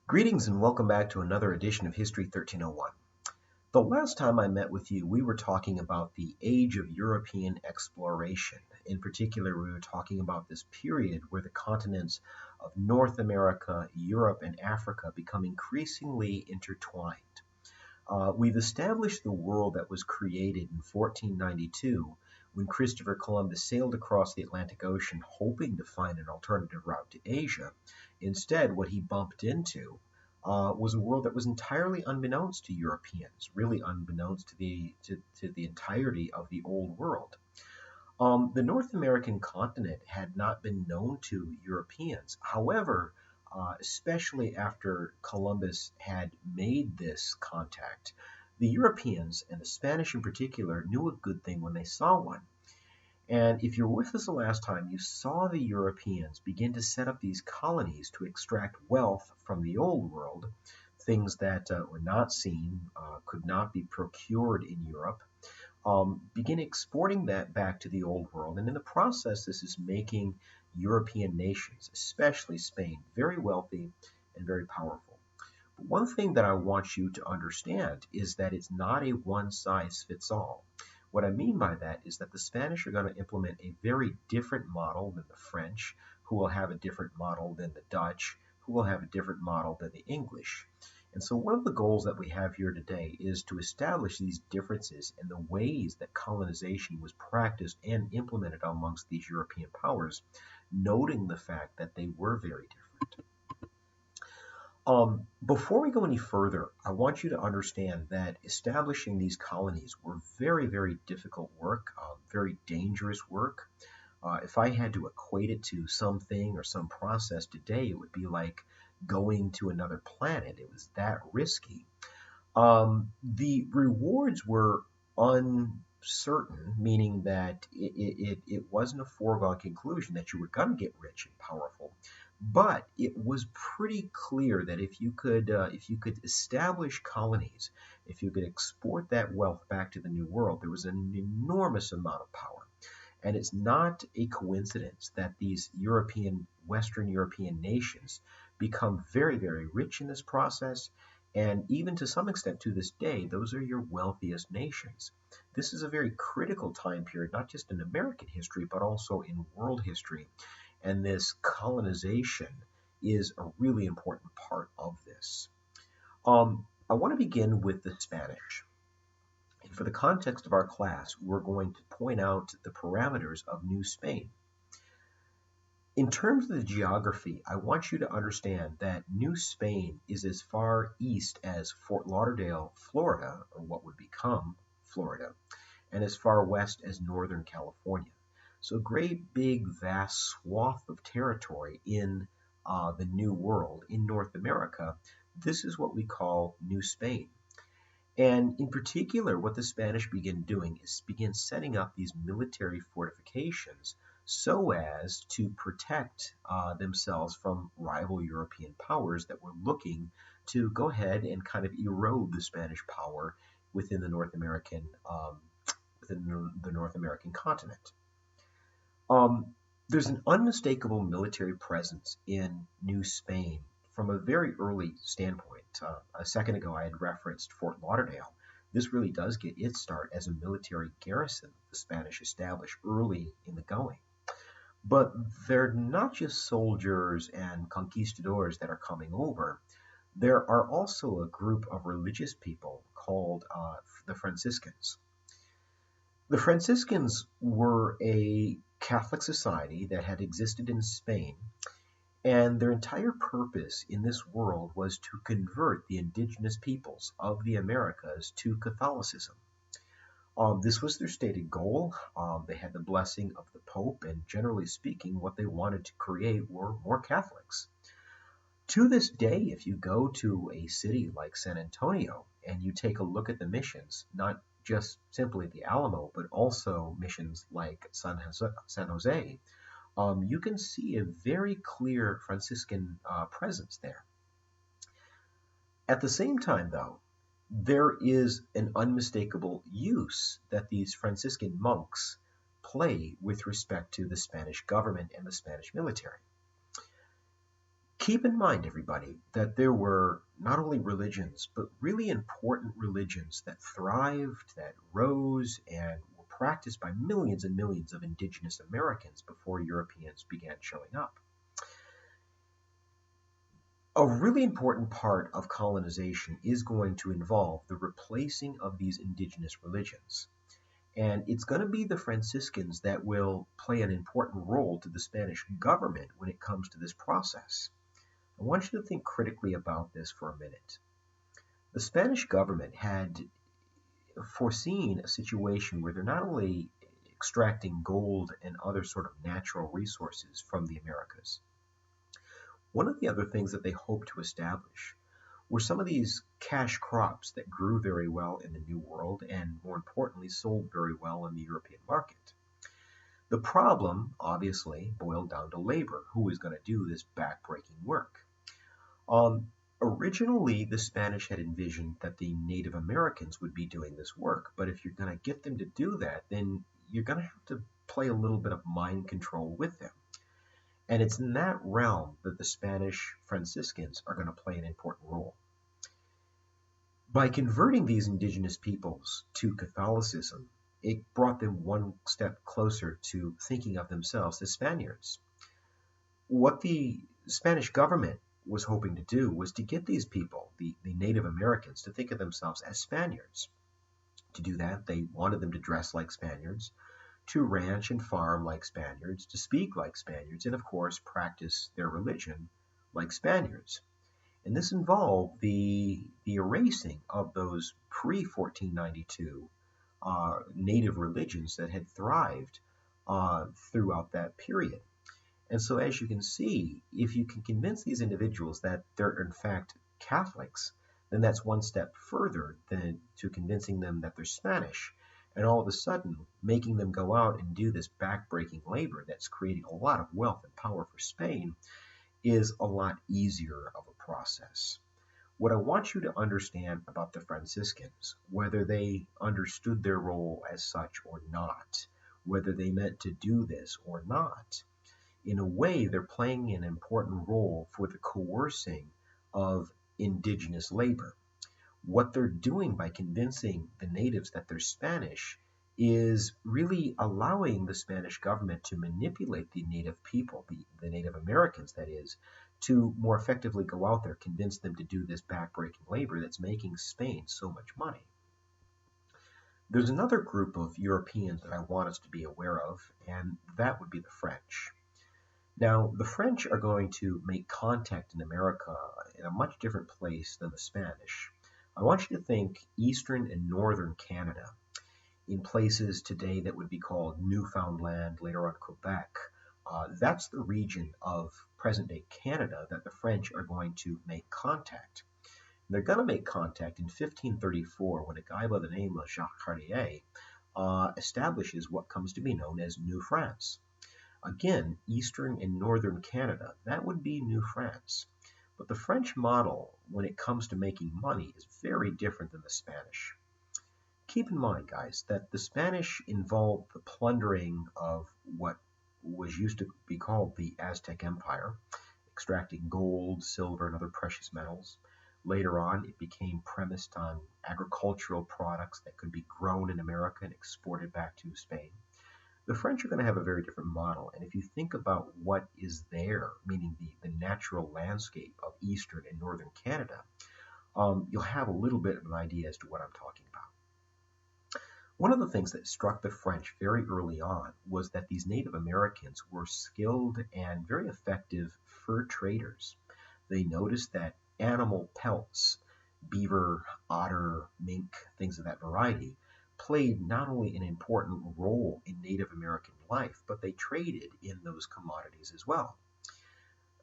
Greetings and welcome back to another edition of History 1301. The last time I met with you, we were talking about the age of European exploration. In particular, we were talking about this period where the continents of North America, Europe, and Africa become increasingly intertwined. We've established the world that was created in 1492 when Christopher Columbus sailed across the Atlantic Ocean hoping to find an alternative route to Asia. Instead, what he bumped into was a world that was entirely unbeknownst to Europeans, really unbeknownst to the entirety of the Old World. The North American continent had not been known to Europeans. However, especially after Columbus had made this contact, the Europeans, and the Spanish in particular, knew a good thing when they saw one. And if you're with us the last time, you saw the Europeans begin to set up these colonies to extract wealth from the Old World, things that were not seen, could not be procured in Europe, begin exporting that back to the Old World. And in the process, this is making European nations, especially Spain, very wealthy and very powerful. But one thing that I want you to understand is that it's not a one size fits all. What I mean by that is that the Spanish are going to implement a very different model than the French, who will have a different model than the Dutch, who will have a different model than the English. And so one of the goals that we have here today is to establish these differences in the ways that colonization was practiced and implemented amongst these European powers, noting the fact that they were very different. Before we go any further, I want you to understand that establishing these colonies were very, very difficult work, very dangerous work. If I had to equate it to something or some process today, it would be like going to another planet. It was that risky. The rewards were uncertain, meaning that it wasn't a foregone conclusion that you were going to get rich and powerful. But it was pretty clear that if you could establish colonies, if you could export that wealth back to the New World, there was an enormous amount of power. And it's not a coincidence that these Western European nations become very, very rich in this process. And even to some extent to this day, those are your wealthiest nations. This is a very critical time period, not just in American history, but also in world history. And this colonization is a really important part of this. I want to begin with the Spanish. And for the context of our class, we're going to point out the parameters of New Spain. In terms of the geography, I want you to understand that New Spain is as far east as Fort Lauderdale, Florida, or what would become Florida, and as far west as Northern California. So a great big vast swath of territory in the New World, in North America. This is what we call New Spain. And in particular, what the Spanish begin doing is begin setting up these military fortifications so as to protect themselves from rival European powers that were looking to go ahead and kind of erode the Spanish power within the North American continent. There's an unmistakable military presence in New Spain from a very early standpoint. A second ago, I had referenced Fort Lauderdale. This really does get its start as a military garrison the Spanish established early in the going. But they're not just soldiers and conquistadors that are coming over. There are also a group of religious people called the Franciscans. The Franciscans were a Catholic society that had existed in Spain, and their entire purpose in this world was to convert the indigenous peoples of the Americas to Catholicism. This was their stated goal. They had the blessing of the Pope, and generally speaking, what they wanted to create were more Catholics. To this day, if you go to a city like San Antonio and you take a look at the missions, not just simply the Alamo, but also missions like San Jose, you can see a very clear Franciscan presence there. At the same time, though, there is an unmistakable use that these Franciscan monks play with respect to the Spanish government and the Spanish military. Keep in mind, everybody, that there were not only religions, but really important religions that thrived, that rose, and were practiced by millions and millions of indigenous Americans before Europeans began showing up. A really important part of colonization is going to involve the replacing of these indigenous religions. And it's going to be the Franciscans that will play an important role to the Spanish government when it comes to this process. I want you to think critically about this for a minute. The Spanish government had foreseen a situation where they're not only extracting gold and other sort of natural resources from the Americas. One of the other things that they hoped to establish were some of these cash crops that grew very well in the New World and, more importantly, sold very well in the European market. The problem, obviously, boiled down to labor. Who was going to do this backbreaking work? Originally, the Spanish had envisioned that the Native Americans would be doing this work, but if you're going to get them to do that, then you're going to have to play a little bit of mind control with them. And it's in that realm that the Spanish Franciscans are going to play an important role. By converting these indigenous peoples to Catholicism, it brought them one step closer to thinking of themselves as Spaniards. What the Spanish government was hoping to do was to get these people, the Native Americans, to think of themselves as Spaniards. To do that, they wanted them to dress like Spaniards, to ranch and farm like Spaniards, to speak like Spaniards, and of course practice their religion like Spaniards. And this involved the erasing of those pre-1492 native religions that had thrived throughout that period. And so, as you can see, if you can convince these individuals that they're in fact Catholics, then that's one step further than to convincing them that they're Spanish. And all of a sudden, making them go out and do this backbreaking labor that's creating a lot of wealth and power for Spain is a lot easier of a process. What I want you to understand about the Franciscans, whether they understood their role as such or not, whether they meant to do this or not, in a way, they're playing an important role for the coercing of indigenous labor. What they're doing by convincing the natives that they're Spanish is really allowing the Spanish government to manipulate the native people, the Native Americans, that is, to more effectively go out there, convince them to do this backbreaking labor that's making Spain so much money. There's another group of Europeans that I want us to be aware of, and that would be the French. Now, the French are going to make contact in America in a much different place than the Spanish. I want you to think eastern and northern Canada, in places today that would be called Newfoundland, later on Quebec. That's the region of present-day Canada that the French are going to make contact. They're going to make contact in 1534 when a guy by the name of Jacques Cartier establishes what comes to be known as New France. Again, eastern and northern Canada, that would be New France. But the French model, when it comes to making money, is very different than the Spanish. Keep in mind, guys, that the Spanish involved the plundering of what was used to be called the Aztec Empire, extracting gold, silver, and other precious metals. Later on, it became premised on agricultural products that could be grown in America and exported back to Spain. The French are going to have a very different model, and if you think about what is there, meaning the natural landscape of eastern and northern Canada, you'll have a little bit of an idea as to what I'm talking about. One of the things that struck the French very early on was that these Native Americans were skilled and very effective fur traders. They noticed that animal pelts, beaver, otter, mink, things of that variety, played not only an important role in Native American life, but they traded in those commodities as well.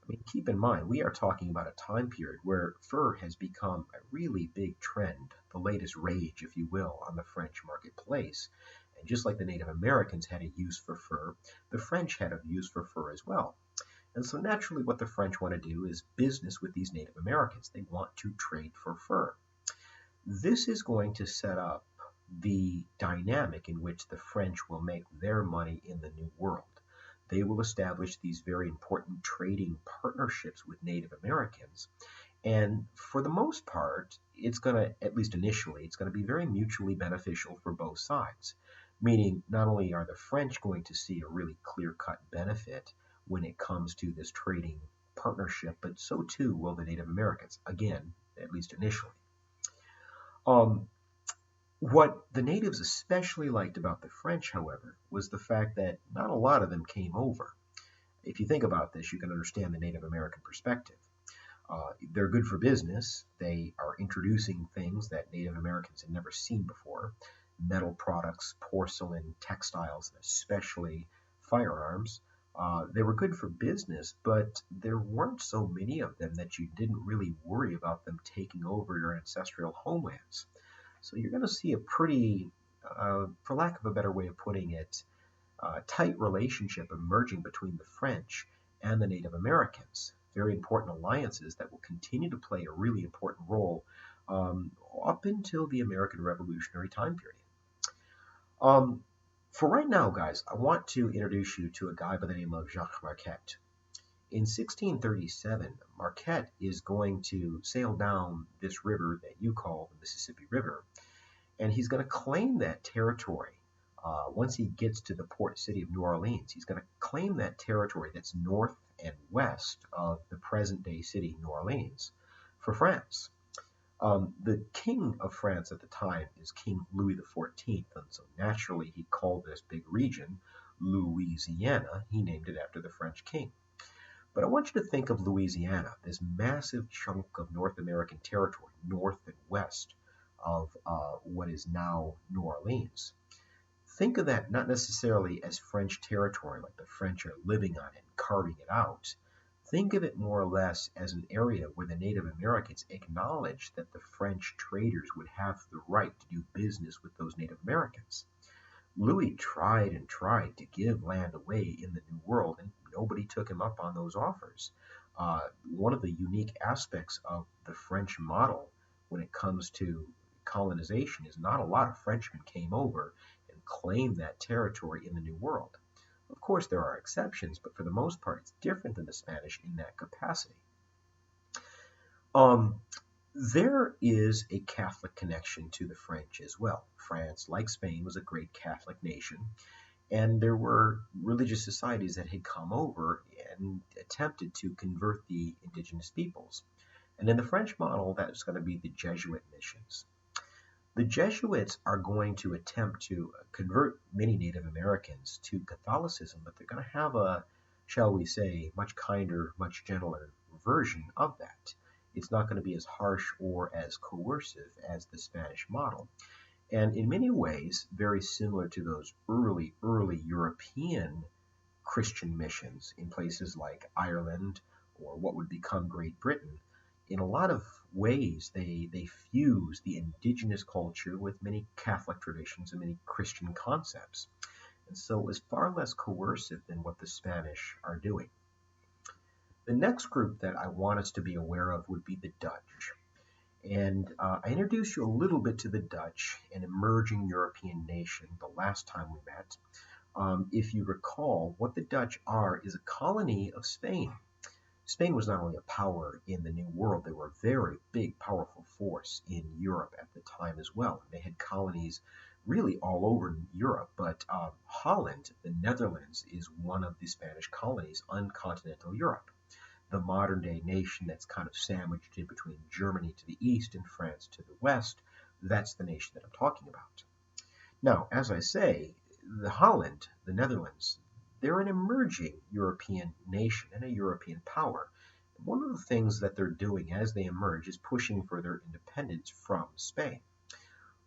I mean, keep in mind, we are talking about a time period where fur has become a really big trend, the latest rage, if you will, on the French marketplace. And just like the Native Americans had a use for fur, the French had a use for fur as well. And so naturally what the French want to do is business with these Native Americans. They want to trade for fur. This is going to set up the dynamic in which the French will make their money in the New World. they will establish these very important trading partnerships with Native Americans. And for the most part, it's going to, at least initially, it's going to be very mutually beneficial for both sides. Meaning, not only are the French going to see a really clear cut benefit when it comes to this trading partnership, but so too will the Native Americans, again, at least initially. Um, what the natives especially liked about the French, however, was the fact that not a lot of them came over. If you think about this, you can understand the Native American perspective. They're good for business. They are introducing things that Native Americans had never seen before: metal products, porcelain, textiles, and especially firearms. They were good for business, but there weren't so many of them that you didn't really worry about them taking over your ancestral homelands. So you're going to see a pretty, for lack of a better way of putting it, tight relationship emerging between the French and the Native Americans. Very important alliances that will continue to play a really important role up until the American Revolutionary time period. Um, for right now, guys, I want to introduce you to a guy by the name of Jacques Marquette. In 1637, Marquette is going to sail down this river that you call the Mississippi River, and he's going to claim that territory. Once he gets to the port city of New Orleans, he's going to claim that territory that's north and west of the present day city, New Orleans, for France. The king of France at the time is King Louis XIV, and so naturally he called this big region Louisiana. He named it after the French king. But I want you to think of Louisiana, this massive chunk of North American territory, north and west of what is now New Orleans. Think of that not necessarily as French territory, like the French are living on it, carving it out. Think of it more or less as an area where the Native Americans acknowledged that the French traders would have the right to do business with those Native Americans. Louis tried and tried to give land away in the New World, and nobody took him up on those offers. One of the unique aspects of the French model when it comes to colonization is not a lot of Frenchmen came over and claimed that territory in the New World. Of course, there are exceptions, but for the most part, it's different than the Spanish in that capacity. Um, there is a Catholic connection to the French as well. France, like Spain, was a great Catholic nation, and there were religious societies that had come over and attempted to convert the indigenous peoples. And in the French model, that's going to be the Jesuit missions. The Jesuits are going to attempt to convert many Native Americans to Catholicism, but they're going to have a, shall we say, much kinder, much gentler version of that. It's not going to be as harsh or as coercive as the Spanish model. And in many ways, very similar to those early European Christian missions in places like Ireland or what would become Great Britain. In a lot of ways, they fuse the indigenous culture with many Catholic traditions and many Christian concepts. And so it was far less coercive than what the Spanish are doing. The next group that I want us to be aware of would be the Dutch. And I introduced you a little bit to the Dutch, an emerging European nation, the last time we met. If you recall, what the Dutch are is a colony of Spain. Spain was not only a power in the New World, they were a very big, powerful force in Europe at the time as well. They had colonies really all over Europe, but Holland, the Netherlands, is one of the Spanish colonies on continental Europe. The modern day nation that's kind of sandwiched in between Germany to the east and France to the west, that's the nation that I'm talking about. Now, as I say, the Holland, the Netherlands, they're an emerging European nation and a European power. And one of the things that they're doing as they emerge is pushing for their independence from Spain.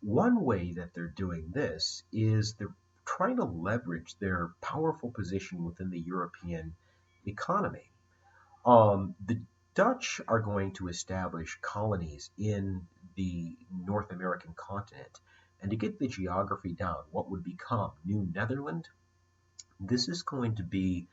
One way that they're doing this is they're trying to leverage their powerful position within the European economy. The Dutch are going to establish colonies in the North American continent. And to get the geography down, what would become New Netherland, this is going to be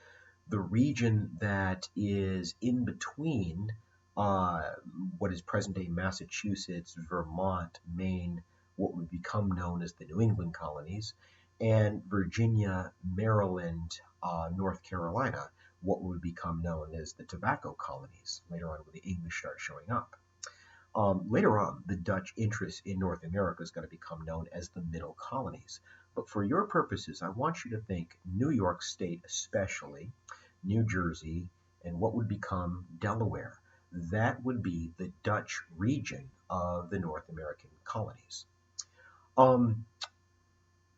the region that is in between what is present-day Massachusetts, Vermont, Maine, what would become known as the New England colonies, and Virginia, Maryland, North Carolina, what would become known as the tobacco colonies, later on when the English start showing up. Later on, the Dutch interest in North America is going to become known as the Middle Colonies. But for your purposes, I want you to think New York State, especially, New Jersey, and what would become Delaware. That would be the Dutch region of the North American colonies. Um,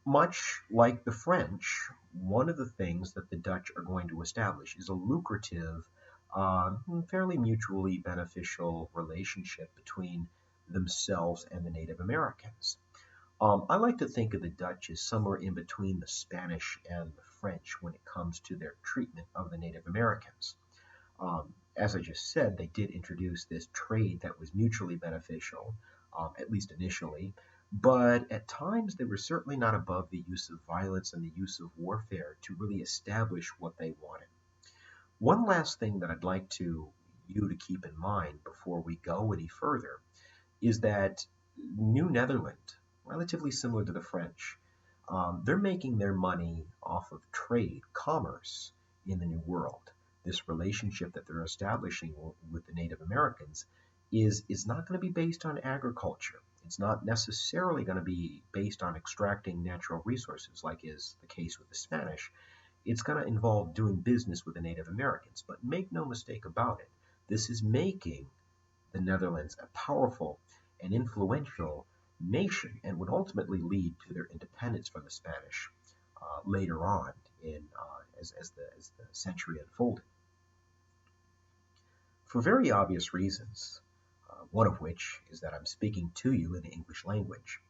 Much like the French, one of the things that the Dutch are going to establish is a lucrative, fairly mutually beneficial relationship between themselves and the Native Americans. I like to think of the Dutch as somewhere in between the Spanish and the French when it comes to their treatment of the Native Americans. As I just said, they did introduce this trade that was mutually beneficial, at least initially, but at times they were certainly not above the use of violence and the use of warfare to really establish what they wanted. One last thing that I'd like you to keep in mind before we go any further is that New Netherland, relatively similar to the French, they're making their money off of trade, commerce in the New World. This relationship that they're establishing with the Native Americans is not going to be based on agriculture. It's not necessarily going to be based on extracting natural resources, like is the case with the Spanish. It's going to involve doing business with the Native Americans. But make no mistake about it, this is making the Netherlands a powerful and influential nation and would ultimately lead to their independence from the Spanish later on as the century unfolded. For very obvious reasons, one of which is that I'm speaking to you in the English language.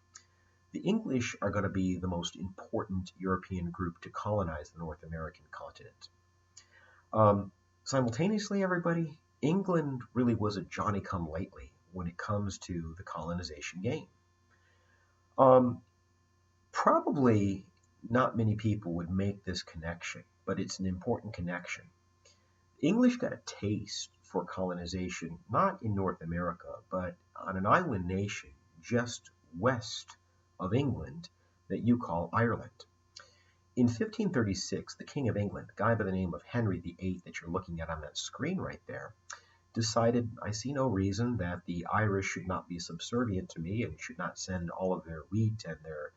The English are going to be the most important European group to colonize the North American continent. Simultaneously, everybody, England really was a Johnny-come-lately when it comes to the colonization game. Probably not many people would make this connection, but it's an important connection. The English got a taste for colonization, not in North America, but on an island nation just west of England that you call Ireland. In 1536, the King of England, a guy by the name of Henry VIII that you're looking at on that screen right there, decided, I see no reason that the Irish should not be subservient to me and should not send all of their wheat and their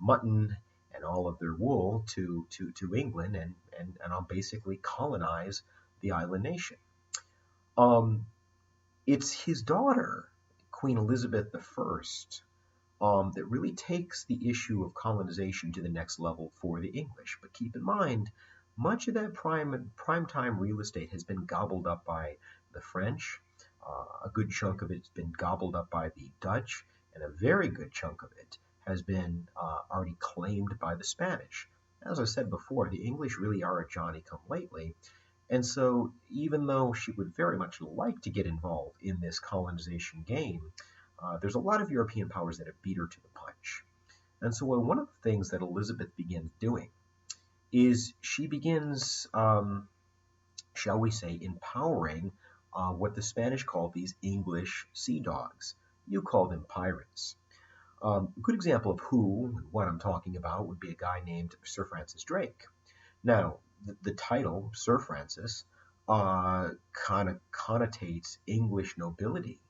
mutton and all of their wool to England and I'll basically colonize the island nation. It's his daughter, Queen Elizabeth I, that really takes the issue of colonization to the next level for the English. But keep in mind, much of that prime time real estate has been gobbled up by the French. A good chunk of it's been gobbled up by the Dutch, and a very good chunk of it has been already claimed by the Spanish. As I said before, the English really are a Johnny-come-lately, and so even though she would very much like to get involved in this colonization game, there's a lot of European powers that have beat her to the punch. And so one of the things that Elizabeth begins doing is she begins, shall we say, empowering what the Spanish call these English sea dogs. You call them pirates. A good example of who and what I'm talking about would be a guy named Sir Francis Drake. Now, the title, Sir Francis, kind of connotates English nobility.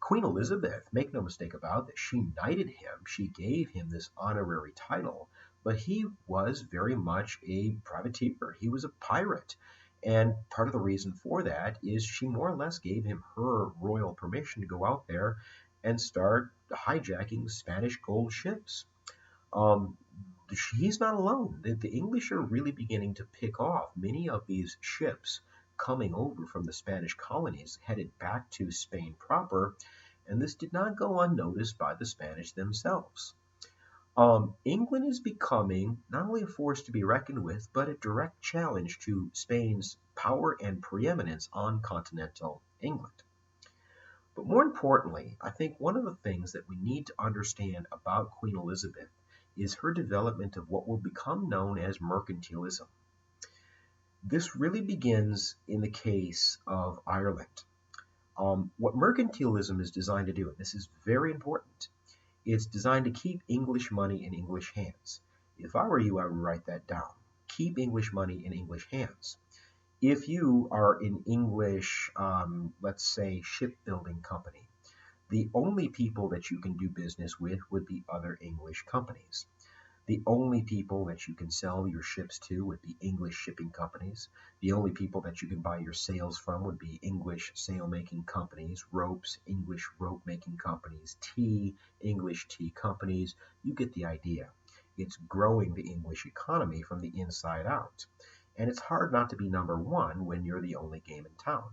Queen Elizabeth, make no mistake about it, she knighted him, she gave him this honorary title, but he was very much a privateer. He was a pirate. And part of the reason for that is she more or less gave him her royal permission to go out there and start hijacking Spanish gold ships. Um, he's not alone. The English are really beginning to pick off many of these ships coming over from the Spanish colonies headed back to Spain proper, and this did not go unnoticed by the Spanish themselves. England is becoming not only a force to be reckoned with, but a direct challenge to Spain's power and preeminence on continental England. But more importantly, I think one of the things that we need to understand about Queen Elizabeth is her development of what will become known as mercantilism. This really begins in the case of Ireland. What mercantilism is designed to do, and this is very important, it's designed to keep English money in English hands. If I were you, I would write that down. keep English money in English hands. If you are an English, let's say, shipbuilding company, the only people that you can do business with would be other English companies. The only people that you can sell your ships to would be English shipping companies. The only people that you can buy your sails from would be English sail making companies, ropes, English rope making companies, tea, English tea companies. You get the idea. It's growing the English economy from the inside out. And it's hard not to be number one when you're the only game in town.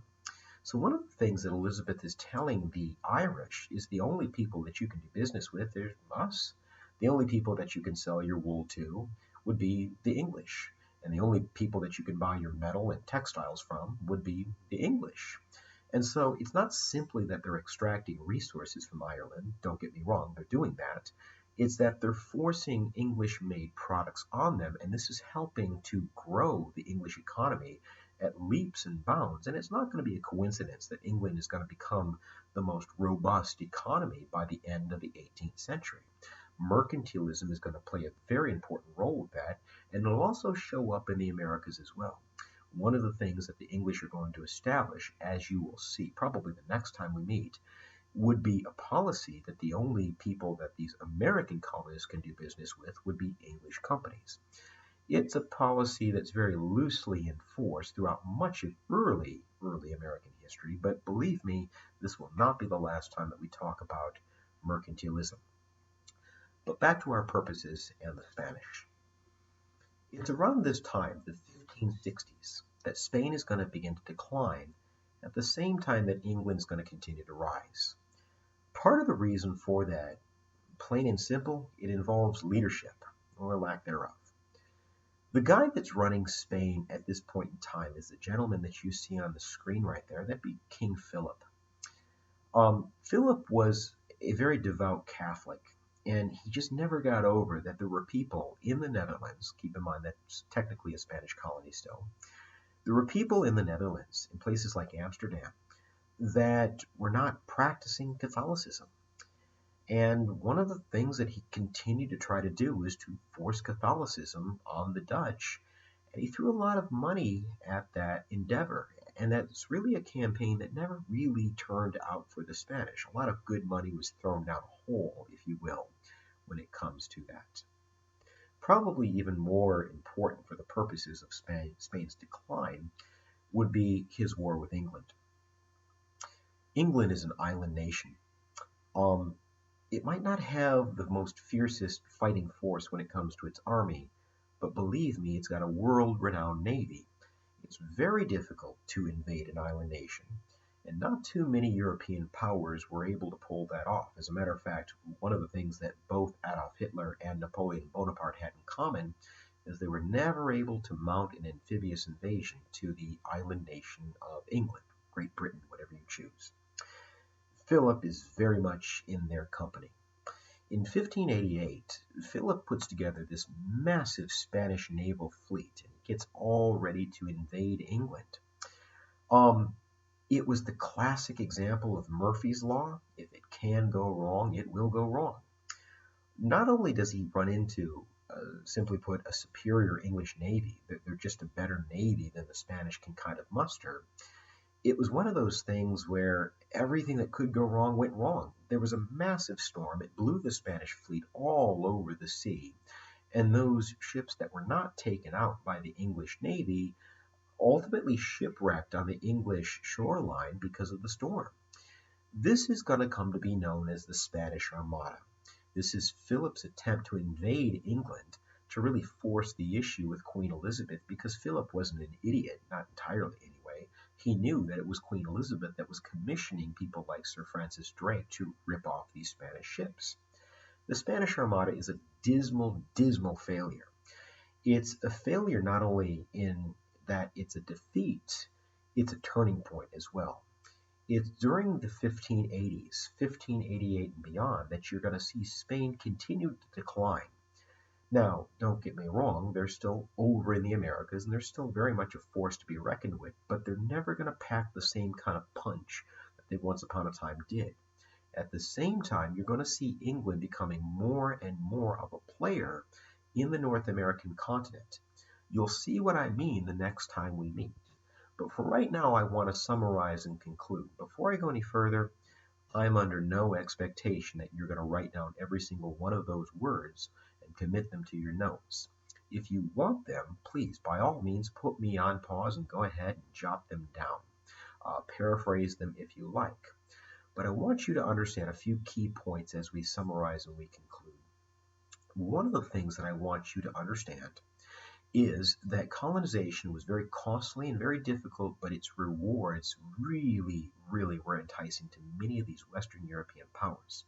So one of the things that Elizabeth is telling the Irish is the only people that you can do business with are us. The only people that you can sell your wool to would be the English. And the only people that you can buy your metal and textiles from would be the English. And so it's not simply that they're extracting resources from Ireland. Don't get me wrong, they're doing that. It's that they're forcing English-made products on them, and this is helping to grow the English economy at leaps and bounds. And it's not going to be a coincidence that England is going to become the most robust economy by the end of the 18th century. Mercantilism is going to play a very important role with that, and it'll also show up in the Americas as well. One of the things that the English are going to establish, as you will see probably the next time we meet, would be a policy that the only people that these American colonists can do business with would be English companies. It's a policy that's very loosely enforced throughout much of early American history, but believe me, this will not be the last time that we talk about mercantilism. But back to our purposes and the Spanish. It's around this time, the 1560s, that Spain is going to begin to decline at the same time that England's going to continue to rise. Part of the reason for that, plain and simple, it involves leadership, or lack thereof. The guy that's running Spain at this point in time is the gentleman that you see on the screen right there. That'd be King Philip. Philip was a very devout Catholic, and he just never got over that there were people in the Netherlands, keep in mind that's technically a Spanish colony still, there were people in the Netherlands, in places like Amsterdam, that were not practicing Catholicism. And one of the things that he continued to try to do was to force Catholicism on the Dutch. And he threw a lot of money at that endeavor. And that's really a campaign that never really turned out for the Spanish. A lot of good money was thrown down a hole, if you will, when it comes to that. Probably even more important for the purposes of Spain's decline would be his war with England. England is an island nation. It might not have the most fiercest fighting force when it comes to its army, but believe me, it's got a world-renowned navy. It's very difficult to invade an island nation, and not too many European powers were able to pull that off. As a matter of fact, one of the things that both Adolf Hitler and Napoleon Bonaparte had in common is they were never able to mount an amphibious invasion to the island nation of England, Great Britain, whatever you choose. Philip is very much in their company. In 1588, Philip puts together this massive Spanish naval fleet and gets all ready to invade England. It was the classic example of Murphy's Law. If it can go wrong, it will go wrong. Not only does he run into, simply put, a superior English navy, they're just a better navy than the Spanish can kind of muster. It was one of those things where everything that could go wrong went wrong. There was a massive storm. It blew the Spanish fleet all over the sea. And those ships that were not taken out by the English Navy ultimately shipwrecked on the English shoreline because of the storm. This is going to come to be known as the Spanish Armada. This is Philip's attempt to invade England to really force the issue with Queen Elizabeth, because Philip wasn't an idiot, not entirely anyway. He knew that it was Queen Elizabeth that was commissioning people like Sir Francis Drake to rip off these Spanish ships. The Spanish Armada is a dismal, dismal failure. It's a failure not only in that it's a defeat, it's a turning point as well. It's during the 1580s, 1588 and beyond, that you're going to see Spain continue to decline. Now, don't get me wrong, they're still over in the Americas, and they're still very much a force to be reckoned with, but they're never going to pack the same kind of punch that they once upon a time did. At the same time, you're going to see England becoming more and more of a player in the North American continent. You'll see what I mean the next time we meet. But for right now, I want to summarize and conclude. Before I go any further, I'm under no expectation that you're going to write down every single one of those words and commit them to your notes. If you want them, please, by all means, put me on pause and go ahead and jot them down. Paraphrase them if you like. But I want you to understand a few key points as we summarize and we conclude. One of the things that I want you to understand is that colonization was very costly and very difficult, but its rewards really, really were enticing to many of these Western European powers.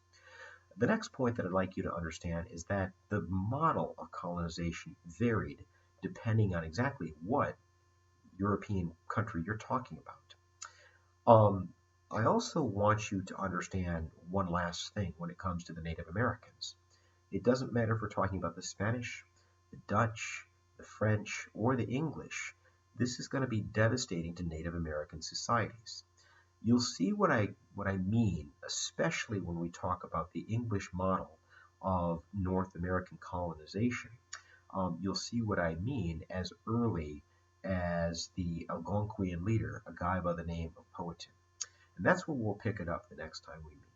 The next point that I'd like you to understand is that the model of colonization varied depending on exactly what European country you're talking about. I also want you to understand one last thing when it comes to the Native Americans. It doesn't matter if we're talking about the Spanish, the Dutch, the French, or the English. This is going to be devastating to Native American societies. You'll see what I mean, especially when we talk about the English model of North American colonization. You'll see what I mean as early as the Algonquian leader, a guy by the name of Powhatan. And that's where we'll pick it up the next time we meet.